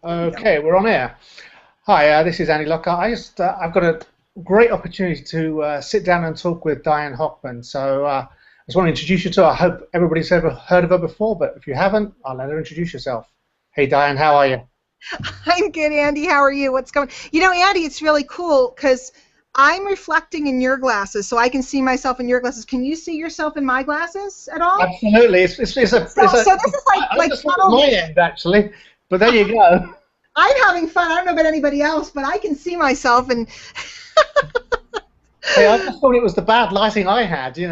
Okay, we're on air. Hi, this is Andy Lockhart. I've got a great opportunity to sit down and talk with Diane Hochman. So I just want to introduce you to her. I hope everybody's ever heard of her before, but if you haven't, I'll let her introduce herself. Hey, Diane, how are you? I'm good, Andy. How are you? What's going? Andy, it's really cool because I'm reflecting in your glasses, so I can see myself in your glasses. Can you see yourself in my glasses at all? Absolutely. It's a. So this is I like just thought at my end actually, but there you go. I'm having fun. I don't know about anybody else, but I can see myself, and Hey, I just thought it was the bad lighting I had. no,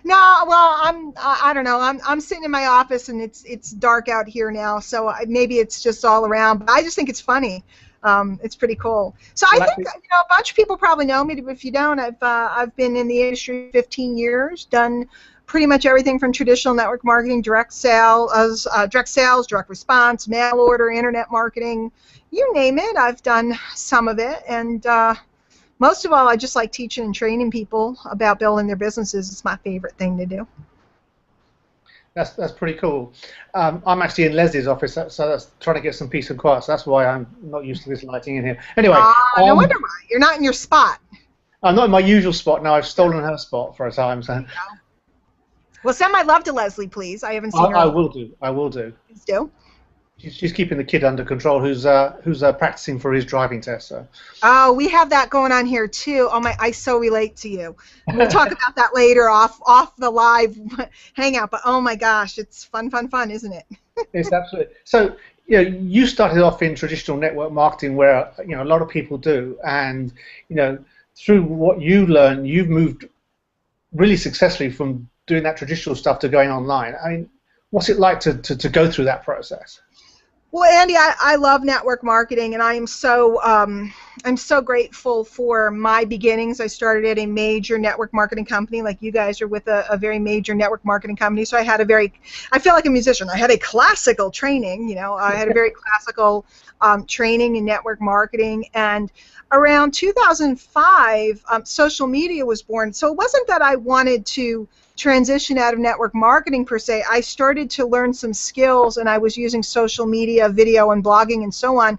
well, I don't know. I'm sitting in my office, and it's dark out here now, so maybe it's just all around. But I just think it's funny. It's pretty cool. So I Well, think a bunch of people probably know me. But if you don't, I've been in the industry 15 years, done pretty much everything from traditional network marketing, direct sales, direct response, mail order, internet marketing, you name it. I've done some of it, and most of all, I just like teaching and training people about building their businesses. It's my favorite thing to do. that's pretty cool. I'm actually in Leslie's office, so that's trying to get some peace and quiet. So that's why I'm not used to this lighting in here. Anyway, No wonder why. You're not in your spot. I'm not in my usual spot now. I've stolen her spot for a time. So Well, send my love to Leslie, please. I haven't I, seen her. I will do. I will do. Please do. She's keeping the kid under control, who's practicing for his driving test. So. Oh, we have that going on here too. Oh my, I so relate to you. We'll talk about that later off the live hangout. But oh my gosh, it's fun, isn't it? It's absolutely. So you started off in traditional network marketing, where a lot of people do, and through what you learned, you've moved really successfully from doing that traditional stuff to going online. I mean, what's it like to go through that process? Well, Andy, I love network marketing, and I'm so grateful for my beginnings. I started at a major network marketing company, like you guys are with a very major network marketing company. So I feel like a musician. I had a classical training, I had a very classical training in network marketing, and around 2005, social media was born. So it wasn't that I wanted to transition out of network marketing per se. I started to learn some skills, and I was using social media, video, and blogging and so on.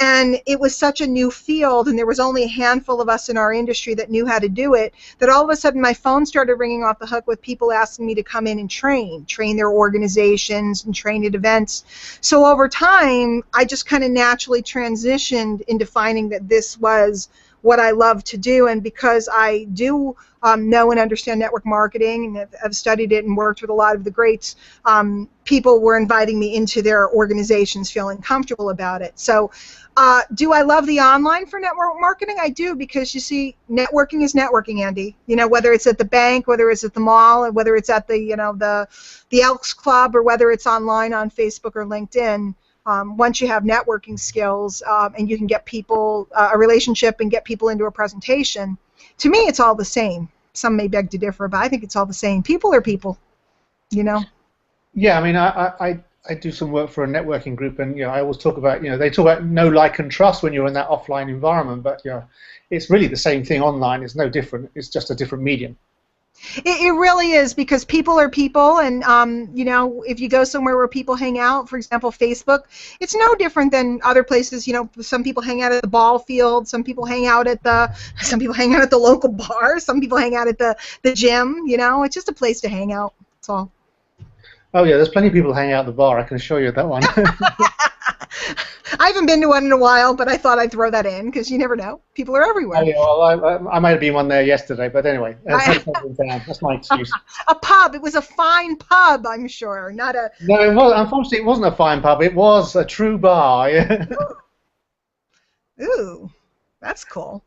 And it was such a new field, and there was only a handful of us in our industry that knew how to do it, that all of a sudden my phone started ringing off the hook with people asking me to come in and train their organizations and train at events. So over time, I just kind of naturally transitioned into finding that this was what I love to do, and because I do know and understand network marketing and have studied it and worked with a lot of the greats, people were inviting me into their organizations feeling comfortable about it. So do I love the online for network marketing? I do, because you see, networking is networking, Andy. Whether it's at the bank, whether it's at the mall, or whether it's at the Elks Club, or whether it's online on Facebook or LinkedIn. Once you have networking skills and you can get people a relationship and get people into a presentation, to me it's all the same. Some may beg to differ, but I think it's all the same. People are people, Yeah, I mean, I do some work for a networking group, and I always talk about they talk about know, like, and trust when you're in that offline environment, but it's really the same thing online. It's no different. It's just a different medium. It really is, because people are people, and if you go somewhere where people hang out, for example, Facebook, it's no different than other places. Some people hang out at the ball field, some people hang out at the local bar, some people hang out at the gym. It's just a place to hang out. That's all. Oh yeah, there's plenty of people hanging out at the bar. I can assure you that one. I haven't been to one in a while, but I thought I'd throw that in because you never know. People are everywhere. Oh, yeah, well, I might have been one there yesterday, but anyway, that's my excuse. A pub. It was a fine pub, I'm sure. Not a. No, unfortunately, it wasn't a fine pub. It was a true bar. Ooh, that's cool.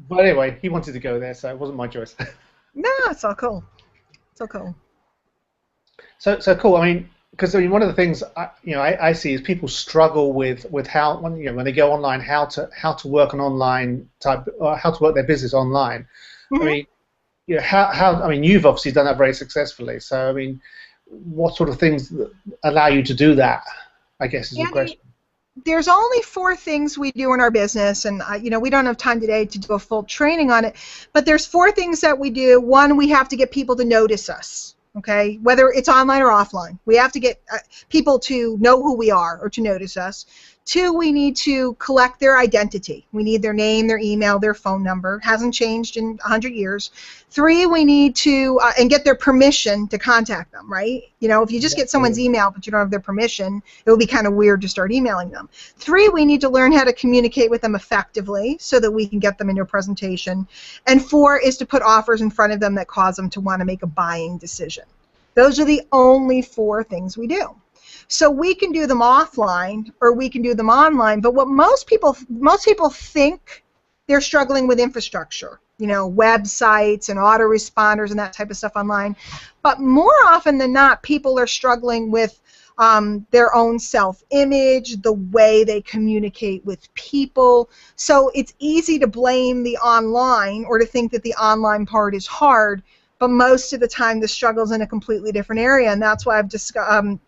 But anyway, he wanted to go there, so it wasn't my choice. No, it's all cool. It's all cool. So cool. I mean, because one of the things I see is people struggle with how when they go online, how to work an online type, or how to work their business online. Mm-hmm. I mean, how I mean, you've obviously done that very successfully. So I mean, what sort of things allow you to do that? I guess is the question. There's only 4 things we do in our business, and we don't have time today to do a full training on it. But there's 4 things that we do. 1, we have to get people to notice us. Okay, whether it's online or offline. We have to get people to know who we are or to notice us. 2, we need to collect their identity. We need their name, their email, their phone number. Hasn't changed in 100 years. 3, we need to, and get their permission to contact them, right? You know, if you just get someone's email but you don't have their permission, it would be kind of weird to start emailing them. 3, we need to learn how to communicate with them effectively so that we can get them into a presentation. And 4 is to put offers in front of them that cause them to want to make a buying decision. Those are the only 4 things we do. So we can do them offline or we can do them online, but what most people think they're struggling with infrastructure, you know, websites and autoresponders and that type of stuff online. But more often than not, people are struggling with their own self-image, the way they communicate with people. So it's easy to blame the online or to think that the online part is hard. But most of the time, the struggle's in a completely different area, and that's why I've just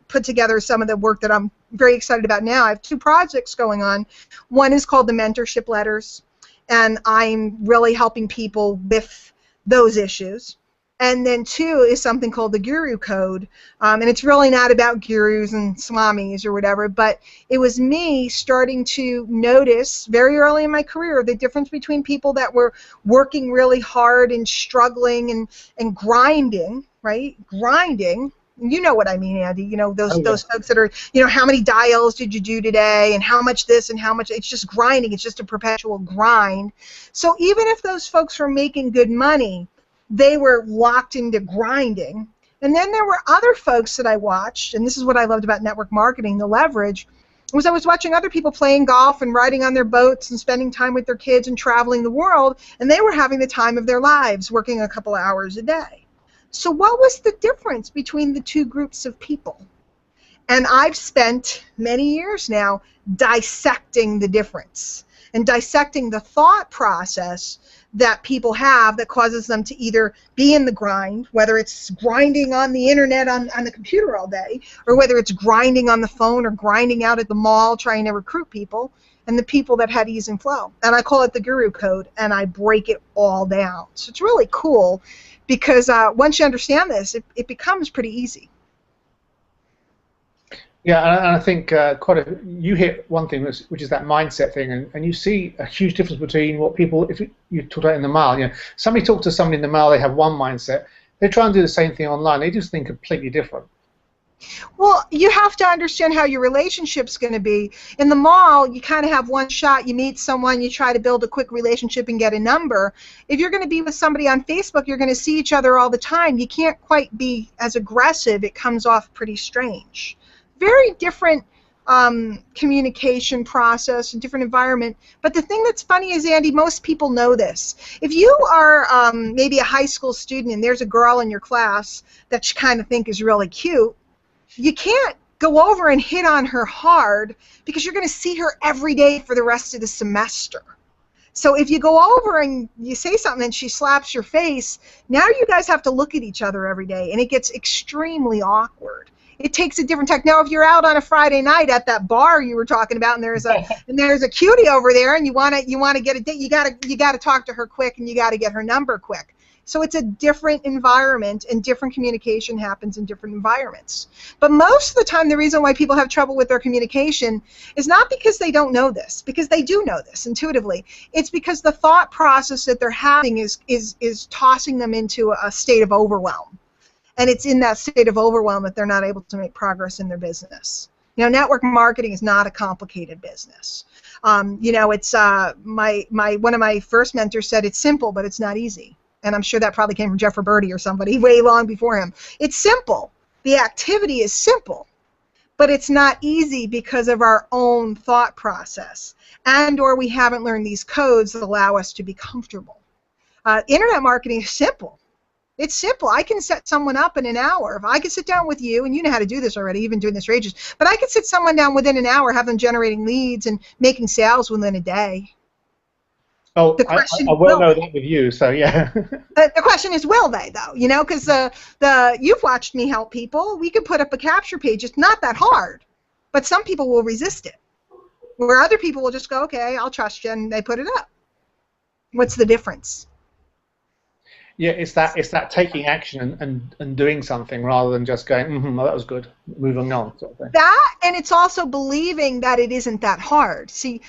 put together some of the work that I'm very excited about now. I have 2 projects going on. One is called the Mentorship Letters, and I'm really helping people with those issues. And then 2 is something called the Guru Code, and it's really not about gurus and swamis or whatever, but it was me starting to notice very early in my career the difference between people that were working really hard and struggling and grinding, right? Grinding. You know what I mean, Andy. You know, those folks that are, you know, how many dials did you do today and how much this and how much, it's just grinding. It's just a perpetual grind. So even if those folks were making good money, they were locked into grinding. And then there were other folks that I watched, and this is what I loved about network marketing, the leverage, was I was watching other people playing golf and riding on their boats and spending time with their kids and traveling the world, and they were having the time of their lives, working a couple of hours a day. So what was the difference between the 2 groups of people? And I've spent many years now dissecting the difference and dissecting the thought process that people have that causes them to either be in the grind, whether it's grinding on the internet on the computer all day, or whether it's grinding on the phone or grinding out at the mall trying to recruit people, and the people that had ease and flow. And I call it the Guru Code, and I break it all down. So it's really cool because once you understand this, it becomes pretty easy. Yeah, and I think you hit one thing, which is that mindset thing, and you see a huge difference between what people, if you talk about in the mail, you know, somebody talks to somebody in the mail, they have one mindset, they try and do the same thing online, they just think completely different. Well, you have to understand how your relationship's going to be. In the mall, you kind of have one shot. You meet someone, you try to build a quick relationship and get a number. If you're going to be with somebody on Facebook, you're going to see each other all the time. You can't quite be as aggressive. It comes off pretty strange. Very different communication process, a different environment. But the thing that's funny is, Andy, most people know this. If you are maybe a high school student and there's a girl in your class that you kind of think is really cute, you can't go over and hit on her hard because you're going to see her every day for the rest of the semester. So if you go over and you say something and she slaps your face, now you guys have to look at each other every day, and it gets extremely awkward. It takes a different tech. Now, if you're out on a Friday night at that bar you were talking about, and there's a cutie over there, and you want to get a date, you gotta talk to her quick, and you got to get her number quick. So it's a different environment, and different communication happens in different environments. But most of the time, the reason why people have trouble with their communication is not because they don't know this, because they do know this intuitively. It's because the thought process that they're having is tossing them into a state of overwhelm. And it's in that state of overwhelm that they're not able to make progress in their business. You know, network marketing is not a complicated business. You know, it's one of my first mentors said it's simple, but it's not easy. And I'm sure that probably came from Jeff Roberti or somebody way long before him. It's simple. The activity is simple, but it's not easy because of our own thought process, and or we haven't learned these codes that allow us to be comfortable. Internet marketing is simple. It's simple. I can set someone up in an hour. If I can sit down with you, and you know how to do this already, you've been doing this for ages, but I can sit someone down within an hour, have them generating leads and making sales within a day. Oh, I well know that with you, so yeah. The question is, will they, though? You know, because you've watched me help people. We can put up a capture page. It's not that hard, but some people will resist it, where other people will just go, okay, I'll trust you, and they put it up. What's the difference? Yeah, it's that taking action and doing something rather than just going, well, that was good, moving on, sort of thing. That, and it's also believing that it isn't that hard. See,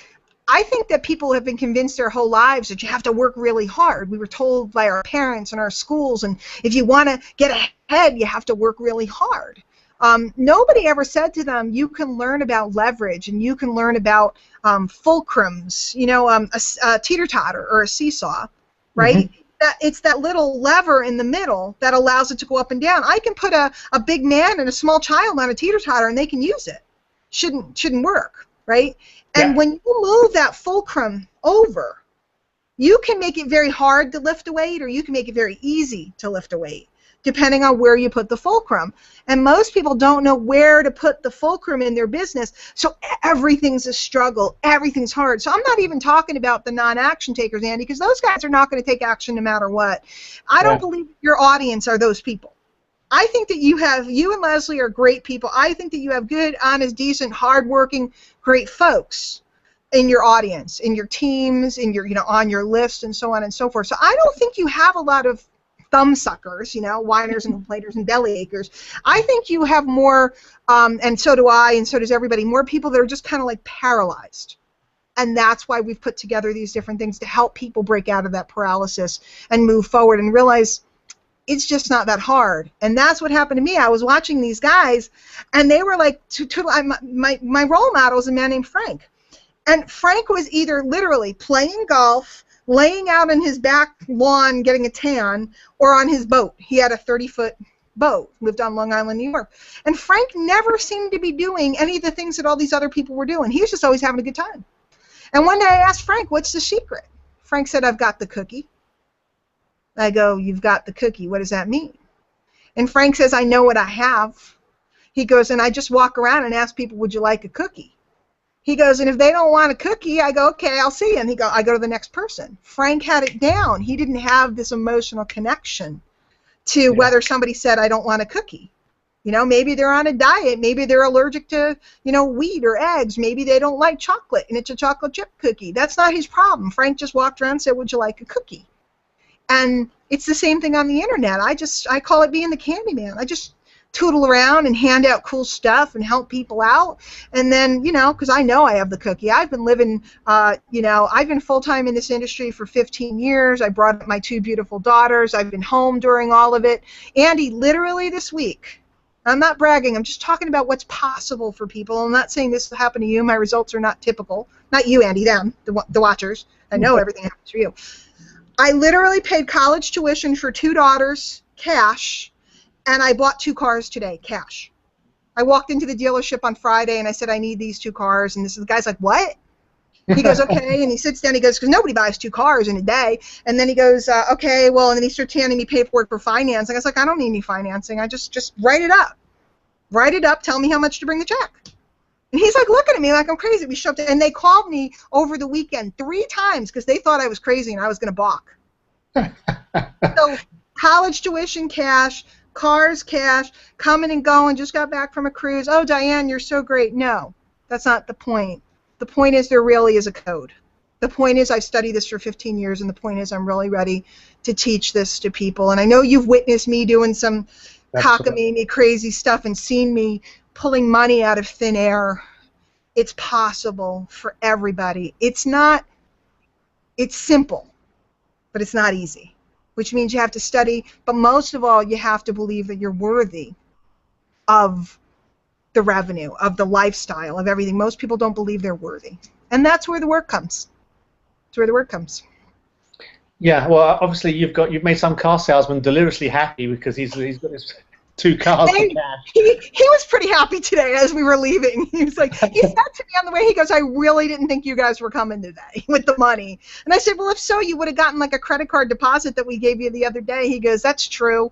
I think that people have been convinced their whole lives that you have to work really hard. We were told by our parents and our schools, and if you want to get ahead, you have to work really hard. Nobody ever said to them, you can learn about leverage and you can learn about fulcrums, a teeter-totter or a seesaw, right? Mm-hmm. It's that little lever in the middle that allows it to go up and down. I can put a big man and a small child on a teeter-totter and they can use it. Shouldn't work, right? And Yeah. when you move that fulcrum over, you can make it very hard to lift a weight or you can make it very easy to lift a weight, depending on where you put the fulcrum. And most people don't know where to put the fulcrum in their business, so everything's a struggle, everything's hard. So I'm not even talking about the non-action takers, Andy, because those guys are not going to take action no matter what. I don't believe your audience are those people. I think that you and Leslie are great people. I think that you have good, honest, decent, hardworking, great folks in your audience, in your teams, in your, on your list, and so on and so forth. So I don't think you have a lot of thumbsuckers, whiners and complainers and belly achers. I think you have more, and so do I, and so does everybody, more people that are just kind of like paralyzed. And that's why we've put together these different things to help people break out of that paralysis and move forward and realize it's just not that hard. And that's what happened to me. I was watching these guys, and they were like, my role model is a man named Frank. And Frank was either literally playing golf, laying out on his back lawn getting a tan, or on his boat. He had a 30-foot boat, lived on Long Island, New York. And Frank never seemed to be doing any of the things that all these other people were doing. He was just always having a good time. And one day I asked Frank, what's the secret? Frank said, I've got the cookie. I go, you've got the cookie. What does that mean? And Frank says, I know what I have. He goes, and I just walk around and ask people, would you like a cookie? He goes, and if they don't want a cookie, I go, okay, I'll see you. And I go to the next person. Frank had it down. He didn't have this emotional connection to whether somebody said, I don't want a cookie. Maybe they're on a diet. Maybe they're allergic to, wheat or eggs. Maybe they don't like chocolate, and it's a chocolate chip cookie. That's not his problem. Frank just walked around and said, would you like a cookie? And it's the same thing on the internet. I call it being the candy man. I just tootle around and hand out cool stuff and help people out. And then, because I know I have the cookie. I've been living, I've been full-time in this industry for 15 years. I brought up my 2 beautiful daughters. I've been home during all of it. Andy, literally this week, I'm not bragging. I'm just talking about what's possible for people. I'm not saying this will happen to you. My results are not typical. Not you, Andy, them, the watchers. I know everything happens for you. I literally paid college tuition for 2 daughters, cash, and I bought 2 cars today, cash. I walked into the dealership on Friday, and I said, I need these 2 cars, and the guy's like, what? He goes, okay, and he sits down, he goes, because nobody buys 2 cars in a day, and then he goes, okay, well, and then he starts handing me paperwork for financing. I was like, I don't need any financing. I just write it up. Write it up, tell me how much to bring the check. And he's like looking at me like I'm crazy. We shoved it, and they called me over the weekend 3 times because they thought I was crazy and I was going to balk. So college tuition cash, cars cash, coming and going, just got back from a cruise. Oh, Diane, you're so great. No, that's not the point. The point is there really is a code. The point is I've studied this for 15 years, and the point is I'm really ready to teach this to people. And I know you've witnessed me doing some cockamamie crazy stuff and seen me pulling money out of thin air. It's possible for everybody. It's simple, but it's not easy, which means you have to study, but most of all, you have to believe that you're worthy of the revenue, of the lifestyle, of everything. Most people don't believe they're worthy, and that's where the work comes. That's where the work comes. Yeah, well, obviously you've made some car salesman deliriously happy because he's got his 2 cars for cash. He was pretty happy today as we were leaving. He was like, he said to me on the way, he goes, I really didn't think you guys were coming today with the money. And I said, well, if so, you would have gotten like a credit card deposit that we gave you the other day. He goes, that's true.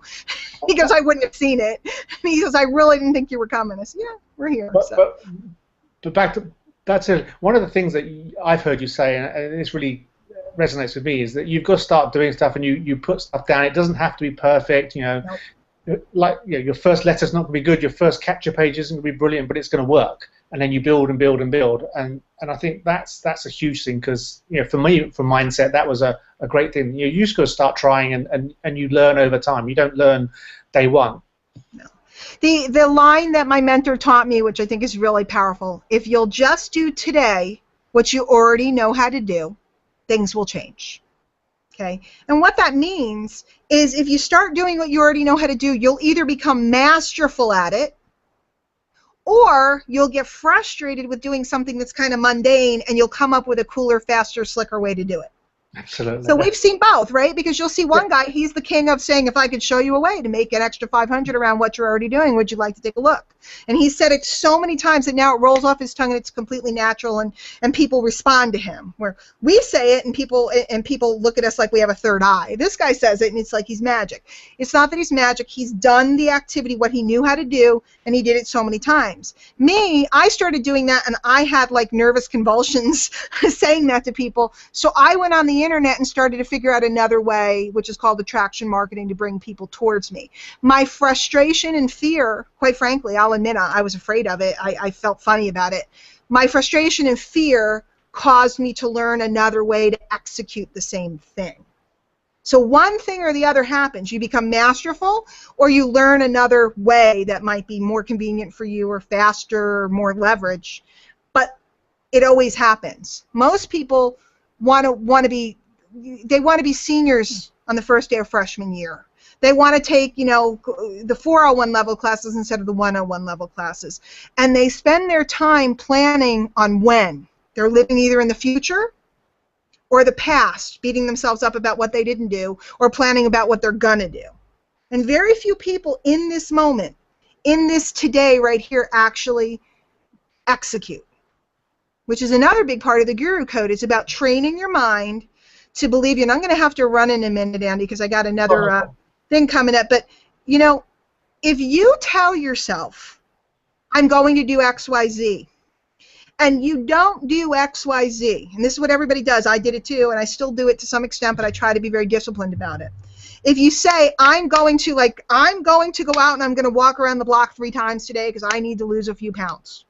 He goes, I wouldn't have seen it. And he goes, I really didn't think you were coming. I said, yeah, we're here. But back to that's it. One of the things that I've heard you say, and this really resonates with me, is that you've got to start doing stuff and you put stuff down. It doesn't have to be perfect, Nope. like, you know, your first letter's not going to be good, your first capture page isn't going to be brilliant, but it's going to work, and then you build and build and build, and I think that's a huge thing, because, you know, for me, for mindset, that was a great thing. You just got to start trying, and you learn over time. You don't learn day one. No. The line that my mentor taught me, which I think is really powerful: if you'll just do today what you already know how to do, things will change. Okay? And what that means is, if you start doing what you already know how to do, you'll either become masterful at it, or you'll get frustrated with doing something that's kind of mundane, and you'll come up with a cooler, faster, slicker way to do it. Absolutely. So we've seen both, right? Because you'll see one guy, he's the king of saying, if I could show you a way to make an extra 500 around what you're already doing, would you like to take a look? And he said it so many times that now it rolls off his tongue, and it's completely natural, and people respond to him. Where we say it, and people look at us like we have a third eye. This guy says it, and it's like he's magic. It's not that he's magic. He's done the activity, what he knew how to do, and he did it so many times. Me, I started doing that, and I had like nervous convulsions saying that to people. So I went on the internet and started to figure out another way, which is called attraction marketing, to bring people towards me. My frustration and fear, quite frankly, I'll admit I was afraid of it. I felt funny about it. My frustration and fear caused me to learn another way to execute the same thing. So one thing or the other happens. You become masterful, or you learn another way that might be more convenient for you, or faster, or more leverage. But it always happens. Most people want to be seniors on the first day of freshman year. They want to take, you know, the 401 level classes instead of the 101 level classes. And they spend their time planning on when. They're living either in the future or the past, beating themselves up about what they didn't do, or planning about what they're going to do. And very few people in this moment, in this today right here, actually execute, which is another big part of the Guru Code. It's about training your mind to believe you. And I'm going to have to run in a minute, Andy, because I got another thing coming up. But, you know, if you tell yourself, I'm going to do X, Y, Z, and you don't do X, Y, Z, and this is what everybody does. I did it too, and I still do it to some extent, but I try to be very disciplined about it. If you say, I'm going to go out and I'm going to walk around the block 3 times today because I need to lose a few pounds.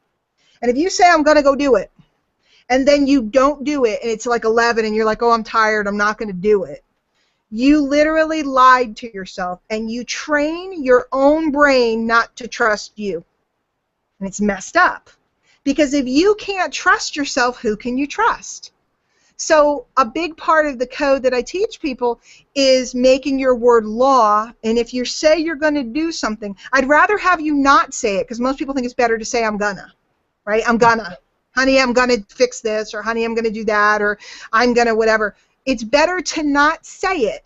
And if you say, I'm going to go do it, and then you don't do it, and it's like 11, and you're like, oh, I'm tired, I'm not going to do it, you literally lied to yourself, and you train your own brain not to trust you. And it's messed up. Because if you can't trust yourself, who can you trust? So a big part of the code that I teach people is making your word law. And if you say you're going to do something, I'd rather have you not say it, because most people think it's better to say I'm gonna, right? I'm gonna. Honey, I'm going to fix this, or honey, I'm going to do that, or I'm going to whatever. It's better to not say it,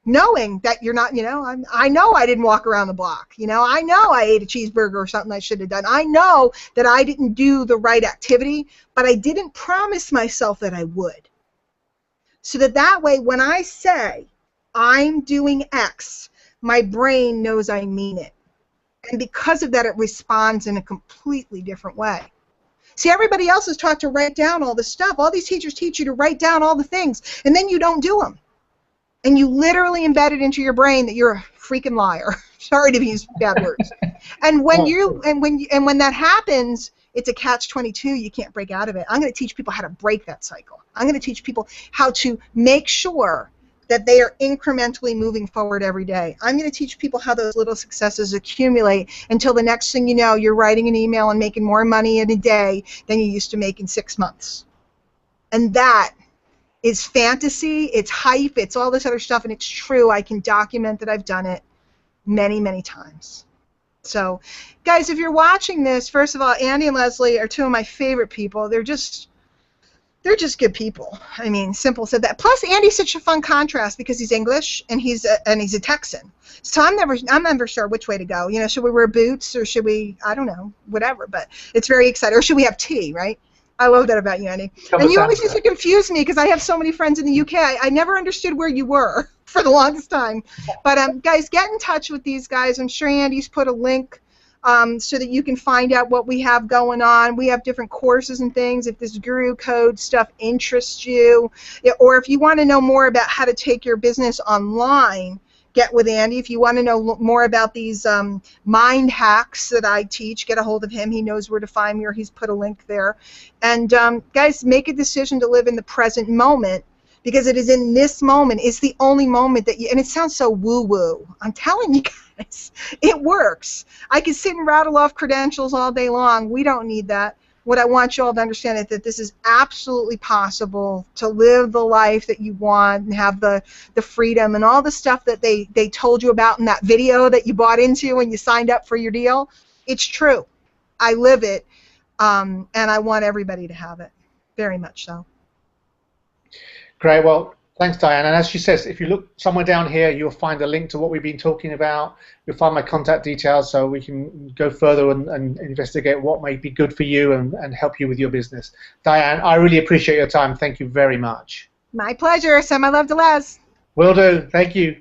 knowing that you're not, you know, I know I didn't walk around the block. You know, I know I ate a cheeseburger or something I should have done. I know that I didn't do the right activity, but I didn't promise myself that I would. So that way, when I say I'm doing X, my brain knows I mean it. And because of that, it responds in a completely different way. See, everybody else is taught to write down all this stuff. All these teachers teach you to write down all the things, and then you don't do them. And you literally embed it into your brain that you're a freaking liar. Sorry to use bad words. And when that happens, it's a catch-22. You can't break out of it. I'm going to teach people how to break that cycle. I'm going to teach people how to make sure that they are incrementally moving forward every day. I'm going to teach people how those little successes accumulate until the next thing you know, you're writing an email and making more money in a day than you used to make in 6 months. And that is fantasy, it's hype, it's all this other stuff, and it's true. I can document that I've done it many, many times. So, guys, if you're watching this, first of all, Andy and Leslie are 2 of my favorite people. They're just good people. I mean, simple said that. Plus, Andy's such a fun contrast because he's English and he's a Texan. So I'm never sure which way to go. You know, should we wear boots or should we? I don't know, whatever. But it's very exciting. Or should we have tea? Right? I love that about you, Andy. And you always used to confuse me because I have so many friends in the UK. I never understood where you were for the longest time. But guys, get in touch with these guys. I'm sure Andy's put a link so that you can find out what we have going on. We have different courses and things. If this Guru Code stuff interests you, or if you want to know more about how to take your business online, get with Andy. If you want to know more about these mind hacks that I teach, get a hold of him. He knows where to find me, or he's put a link there. And guys, make a decision to live in the present moment, because it is in this moment, it's the only moment that you, and it sounds so woo-woo. I'm telling you guys, it works. I can sit and rattle off credentials all day long. We don't need that. What I want you all to understand is that this is absolutely possible to live the life that you want and have the freedom and all the stuff that they told you about in that video that you bought into when you signed up for your deal. It's true. I live it, and I want everybody to have it, very much so. Great. Well, thanks, Diane. And as she says, if you look somewhere down here, you'll find a link to what we've been talking about. You'll find my contact details so we can go further and investigate what may be good for you and help you with your business. Diane, I really appreciate your time. Thank you very much. My pleasure. Send my love to Les. Will do. Thank you.